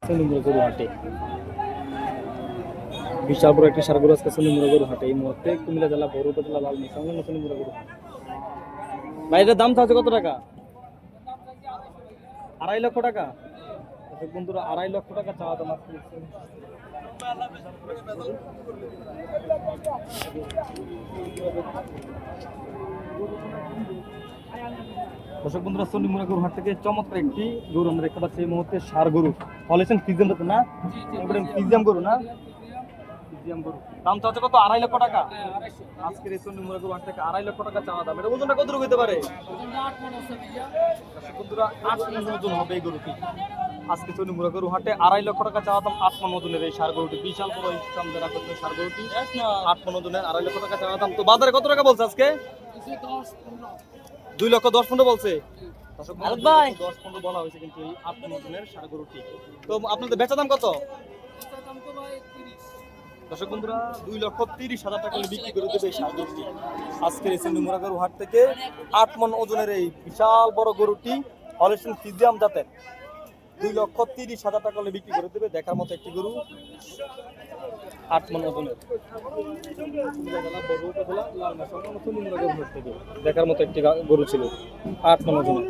সোনিমুড়া গরু হাটে বিশাল বড় একটি সার গরু আজকে সোনিমুড়া গরু হাটে এই মুহূর্তে কুমিল্লা জেলা বড় উপজেলা লালমনি সংলগ্ন সোনিমুড়া গরু হাট। ভাই এটার দাম চাচ্ছে কত টাকা? 2.5 লক্ষ টাকা। দর্শক বন্ধুরা 2.5 লক্ষ টাকা চাওয়া দাম। দর্শক বন্ধুরা সোনিমুড়া গরু হাট থেকে চমৎকার একটি গরু আমরা দেখতে পাচ্ছি এই মুহূর্তে সার গরু ফলেছেন ফিজিয়াম না ফিজিয়াম গরু না ফিজিয়াম গরু দাম চাচ্ছে কত? 2.5 লক্ষ টাকা। আজকের এই সোনিমুড়া গরু হাট থেকে 2.5 লক্ষ টাকা চাওয়া দাম। এটা ওজনটা কত হইতে পারে? দর্শক বন্ধুরা 8 মণ ওজন হবে এই গরুটি। আজকে সোনিমুড়া গরু হাটে 2.5 লক্ষ টাকা চাওয়া দাম। 8 মণ ওজনের এই সার গরুটি বিশাল বড় ইসলাম যারা করতে সার গরুটি 8 মণ ওজনের 2.5 লক্ষ টাকা চাওয়া দাম। তো বাজারে কত টাকা বলছে আজকে? 2 লক্ষ 10-15 বলছে। দর্শক ভাই 10-15 বলা হয়েছে কিন্তু এই 8 মণ ওজনের সার গরুটি। তো আপনাদের বেচা দাম কত? দর্শক বন্ধুরা 2,30,000 টাকা বিক্রি করে দেবে এই সার গরুটি। আজকের এই সোনিমুড়া গরু হাট থেকে 8 মণ ওজনের এই বিশাল বড় গরুটি হলিস্টিন ফ্রিজিয়ান জাতের 2,30,000 টাকা বিক্রি করে দেবে। দেখার মতো একটি গরু 8 মণ ওজনের দেখার মতো একটি গরু ছিল 8 মণ ওজনের।